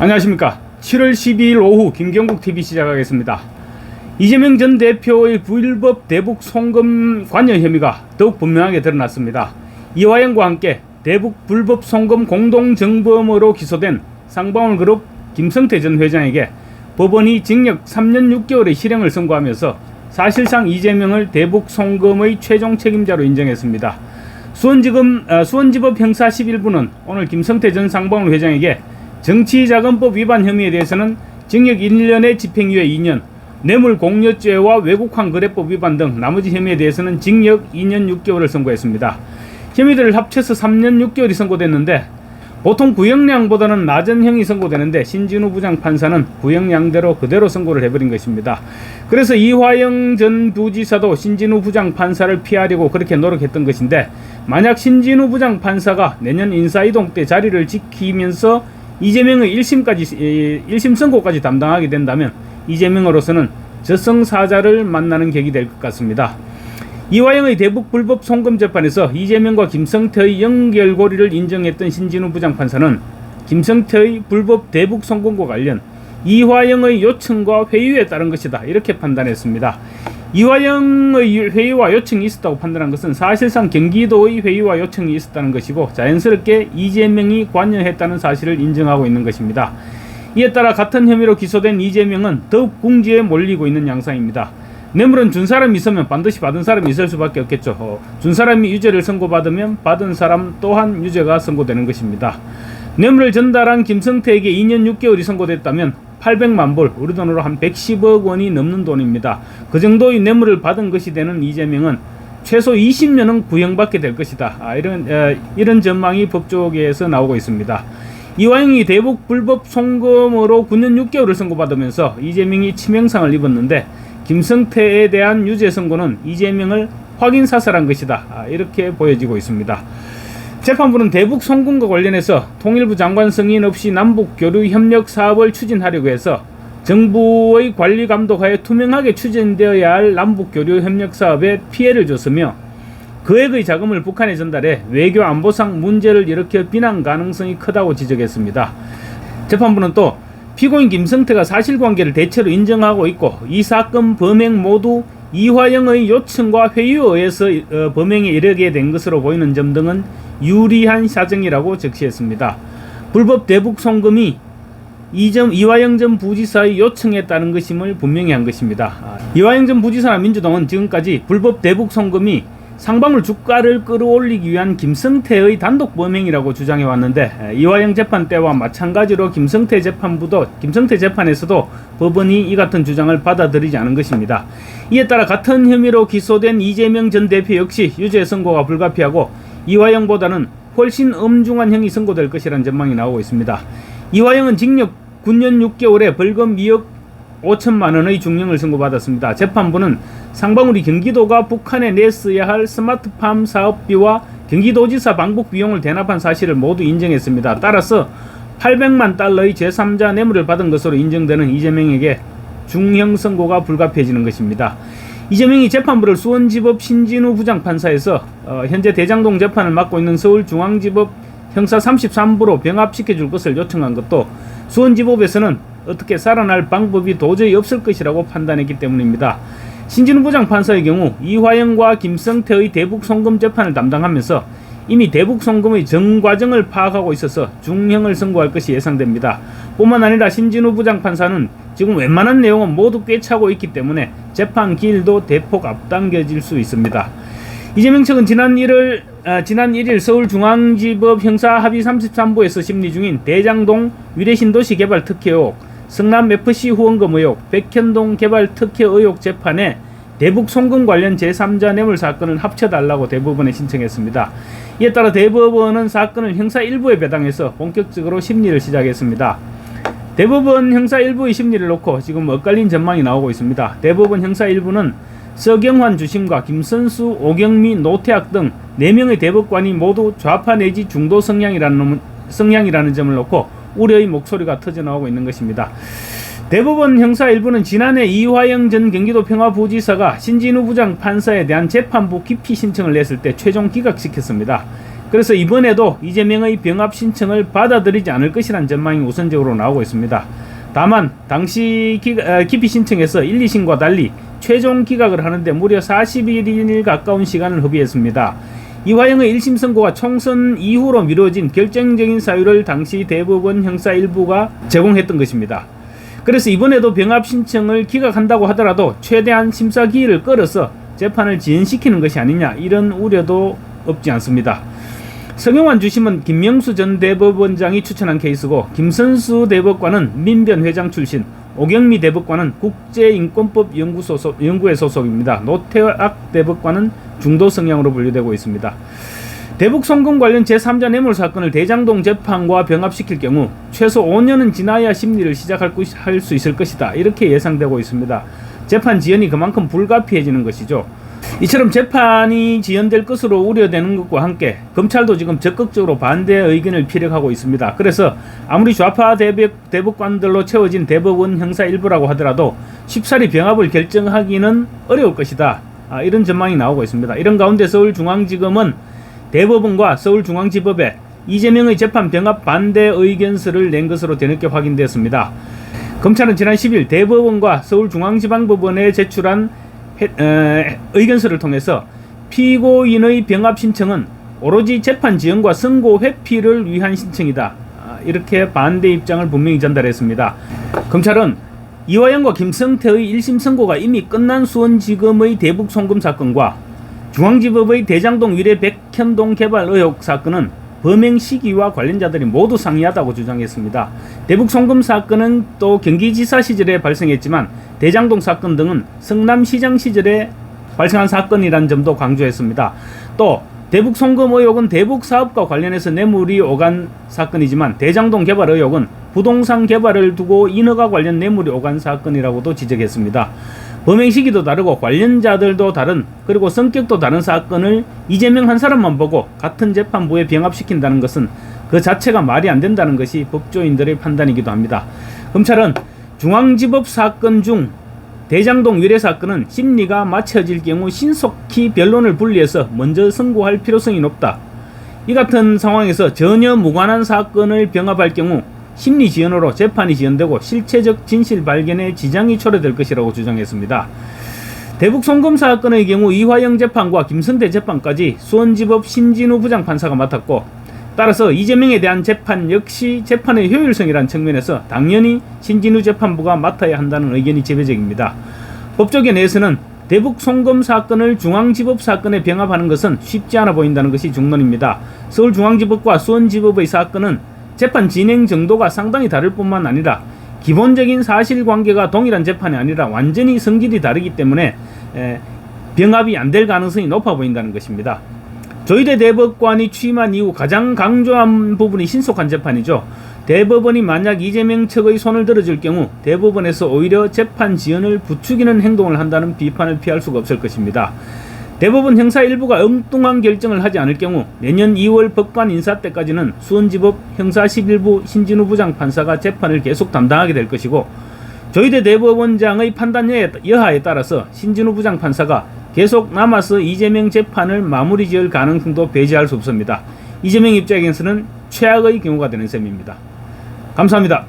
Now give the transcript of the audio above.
안녕하십니까. 7월 12일 오후 김경국TV 시작하겠습니다. 이재명 전 대표의 불법 대북 송금 관여 혐의가 더욱 분명하게 드러났습니다. 이화영과 함께 대북 불법 송금 공동정범으로 기소된 쌍방울그룹 김성태 전 회장에게 법원이 징역 3년 6개월의 실형을 선고하면서 사실상 이재명을 대북 송금의 최종 책임자로 인정했습니다. 수원지법 형사 11부는 오늘 김성태 전 쌍방울 회장에게 정치자금법 위반 혐의에 대해서는 징역 1년에 집행유예 2년, 뇌물공여죄와 외국환거래법 위반 등 나머지 혐의에 대해서는 징역 2년 6개월을 선고했습니다. 혐의들을 합쳐서 3년 6개월이 선고됐는데 보통 구형량보다는 낮은 형이 선고되는데 신진우 부장판사는 구형량대로 그대로 선고를 해버린 것입니다. 그래서 이화영 전 부지사도 신진우 부장판사를 피하려고 그렇게 노력했던 것인데, 만약 신진우 부장판사가 내년 인사이동 때 자리를 지키면서 이재명의 1심 선고까지 담당하게 된다면 이재명으로서는 저승사자를 만나는 객이 될 것 같습니다. 이화영의 대북 불법 송금 재판에서 이재명과 김성태의 연결고리를 인정했던 신진우 부장판사는 김성태의 불법 대북 송금과 관련 이화영의 요청과 회유에 따른 것이다, 이렇게 판단했습니다. 이화영의 회유와 요청이 있었다고 판단한 것은 사실상 경기도의 회유와 요청이 있었다는 것이고, 자연스럽게 이재명이 관여했다는 사실을 인정하고 있는 것입니다. 이에 따라 같은 혐의로 기소된 이재명은 더욱 궁지에 몰리고 있는 양상입니다. 뇌물은 준 사람이 있으면 반드시 받은 사람이 있을 수밖에 없겠죠. 준 사람이 유죄를 선고받으면 받은 사람 또한 유죄가 선고되는 것입니다. 뇌물을 전달한 김성태에게 2년 6개월이 선고됐다면 800만 불, 우리 돈으로 한 110억 원이 넘는 돈입니다. 그 정도의 뇌물을 받은 것이 되는 이재명은 최소 20년은 구형받게 될 것이다, 이런 전망이 법조계에서 나오고 있습니다. 이화영이 대북 불법 송금으로 9년 6개월을 선고받으면서 이재명이 치명상을 입었는데, 김성태에 대한 유죄 선고는 이재명을 확인사살한 것이다, 이렇게 보여지고 있습니다. 재판부는 대북 송금과 관련해서 통일부 장관 승인 없이 남북 교류 협력 사업을 추진하려고 해서 정부의 관리 감독하에 투명하게 추진되어야 할 남북 교류 협력 사업에 피해를 줬으며 거액의 자금을 북한에 전달해 외교 안보상 문제를 일으켜 비난 가능성이 크다고 지적했습니다. 재판부는 또 피고인 김성태가 사실관계를 대체로 인정하고 있고 이 사건 범행 모두 이화영의 요청과 회유에 의해서 범행에 이르게 된 것으로 보이는 점 등은 유리한 사정이라고 적시했습니다. 불법 대북 송금이 이화영 전 부지사의 요청에 따른 것임을 분명히 한 것입니다. 이화영 전 부지사나 민주당은 지금까지 불법 대북 송금이 쌍방울 주가를 끌어올리기 위한 김성태의 단독 범행이라고 주장해 왔는데, 이화영 재판 때와 마찬가지로 김성태 재판에서도 법원이 이 같은 주장을 받아들이지 않은 것입니다. 이에 따라 같은 혐의로 기소된 이재명 전 대표 역시 유죄 선고가 불가피하고 이화영보다는 훨씬 엄중한 형이 선고될 것이라는 전망이 나오고 있습니다. 이화영은 징역 9년 6개월에 벌금 2억 5천만 원의 중형을 선고받았습니다. 재판부는 쌍방울이 경기도가 북한에 냈어야 할 스마트팜 사업비와 경기도지사 방북 비용을 대납한 사실을 모두 인정했습니다. 따라서 800만 달러의 제3자 뇌물을 받은 것으로 인정되는 이재명에게 중형 선고가 불가피해지는 것입니다. 이재명이 재판부를 수원지법 신진우 부장판사에서 현재 대장동 재판을 맡고 있는 서울중앙지법 형사 33부로 병합시켜줄 것을 요청한 것도 수원지법에서는 어떻게 살아날 방법이 도저히 없을 것이라고 판단했기 때문입니다. 신진우 부장판사의 경우 이화영과 김성태의 대북 송금 재판을 담당하면서 이미 대북 송금의 전 과정을 파악하고 있어서 중형을 선고할 것이 예상됩니다. 뿐만 아니라 신진우 부장판사는 지금 웬만한 내용은 모두 꿰차고 있기 때문에 재판 기일도 대폭 앞당겨질 수 있습니다. 이재명 측은 지난 1일 서울중앙지법 형사 합의 33부에서 심리 중인 대장동 위례신도시 개발 특혜 의혹, 성남 FC 후원금 의혹, 백현동 개발 특혜 의혹 재판에 대북 송금 관련 제3자 뇌물 사건을 합쳐달라고 대법원에 신청했습니다. 이에 따라 대법원은 사건을 형사 1부에 배당해서 본격적으로 심리를 시작했습니다. 대법원 형사 1부의 심리를 놓고 지금 엇갈린 전망이 나오고 있습니다. 대법원 형사 1부는 서경환 주심과 김선수, 오경미, 노태학 등 4명의 대법관이 모두 좌파 내지 중도 성향이라는 점을 놓고 우려의 목소리가 터져나오고 있는 것입니다. 대법원 형사 1부는 지난해 이화영 전 경기도 평화부지사가 신진우 부장판사에 대한 재판부 기피 신청을 냈을 때 최종 기각시켰습니다. 그래서 이번에도 이재명의 병합 신청을 받아들이지 않을 것이라는 전망이 우선적으로 나오고 있습니다. 다만 당시 기피 신청에서 1, 2심과 달리 최종 기각을 하는데 무려 40일 가까운 시간을 허비했습니다. 이화영의 1심 선고가 총선 이후로 미뤄진 결정적인 사유를 당시 대법원 형사 1부가 제공했던 것입니다. 그래서 이번에도 병합 신청을 기각한다고 하더라도 최대한 심사 기일을 끌어서 재판을 지연시키는 것이 아니냐, 이런 우려도 없지 않습니다. 성형환 주심은 김명수 전 대법원장이 추천한 케이스고, 김선수 대법관은 민변회장 출신, 오경미 대법관은 국제인권법 연구회 소속입니다. 노태악 대법관은 중도 성향으로 분류되고 있습니다. 대북 송금 관련 제3자 뇌물 사건을 대장동 재판과 병합시킬 경우 최소 5년은 지나야 심리를 시작할 수 있을 것이다, 이렇게 예상되고 있습니다. 재판 지연이 그만큼 불가피해지는 것이죠. 이처럼 재판이 지연될 것으로 우려되는 것과 함께 검찰도 지금 적극적으로 반대 의견을 피력하고 있습니다. 그래서 아무리 좌파 대법관들로 채워진 대법원 형사 일부라고 하더라도 쉽사리 병합을 결정하기는 어려울 것이다, 이런 전망이 나오고 있습니다. 이런 가운데 서울중앙지검은 대법원과 서울중앙지법에 이재명의 재판 병합 반대 의견서를 낸 것으로 뒤늦게 확인되었습니다. 검찰은 지난 10일 대법원과 서울중앙지방법원에 제출한 의견서를 통해서 피고인의 병합 신청은 오로지 재판 지연과 선고 회피를 위한 신청이다, 이렇게 반대 입장을 분명히 전달했습니다. 검찰은 이화영과 김성태의 1심 선고가 이미 끝난 수원지검의 대북 송금 사건과 중앙지법의 대장동 위례 백현동 개발 의혹 사건은 범행 시기와 관련자들이 모두 상이하다고 주장했습니다. 대북 송금 사건은 또 경기지사 시절에 발생했지만 대장동 사건 등은 성남시장 시절에 발생한 사건이라는 점도 강조했습니다. 또 대북 송금 의혹은 대북 사업과 관련해서 뇌물이 오간 사건이지만 대장동 개발 의혹은 부동산 개발을 두고 인허가 관련 뇌물이 오간 사건이라고도 지적했습니다. 범행 시기도 다르고 관련자들도 다른, 그리고 성격도 다른 사건을 이재명 한 사람만 보고 같은 재판부에 병합시킨다는 것은 그 자체가 말이 안 된다는 것이 법조인들의 판단이기도 합니다. 검찰은 중앙지법 사건 중 대장동 위례 사건은 심리가 맞춰질 경우 신속히 변론을 분리해서 먼저 선고할 필요성이 높다, 이 같은 상황에서 전혀 무관한 사건을 병합할 경우 심리 지연으로 재판이 지연되고 실체적 진실 발견에 지장이 초래될 것이라고 주장했습니다. 대북 송금 사건의 경우 이화영 재판과 김성태 재판까지 수원지법 신진우 부장판사가 맡았고, 따라서 이재명에 대한 재판 역시 재판의 효율성이란 측면에서 당연히 신진우 재판부가 맡아야 한다는 의견이 지배적입니다. 법조계 내에서는 대북 송금 사건을 중앙지법 사건에 병합하는 것은 쉽지 않아 보인다는 것이 중론입니다. 서울중앙지법과 수원지법의 사건은 재판 진행 정도가 상당히 다를 뿐만 아니라 기본적인 사실관계가 동일한 재판이 아니라 완전히 성질이 다르기 때문에 병합이 안 될 가능성이 높아 보인다는 것입니다. 조희대 대법관이 취임한 이후 가장 강조한 부분이 신속한 재판이죠. 대법원이 만약 이재명 측의 손을 들어줄 경우 대법원에서 오히려 재판 지연을 부추기는 행동을 한다는 비판을 피할 수가 없을 것입니다. 대법원 형사 일부가 엉뚱한 결정을 하지 않을 경우 내년 2월 법관 인사 때까지는 수원지법 형사 11부 신진우 부장판사가 재판을 계속 담당하게 될 것이고, 조희대 대법원장의 판단 여하에 따라서 신진우 부장판사가 계속 남아서 이재명 재판을 마무리 지을 가능성도 배제할 수 없습니다. 이재명 입장에서는 최악의 경우가 되는 셈입니다. 감사합니다.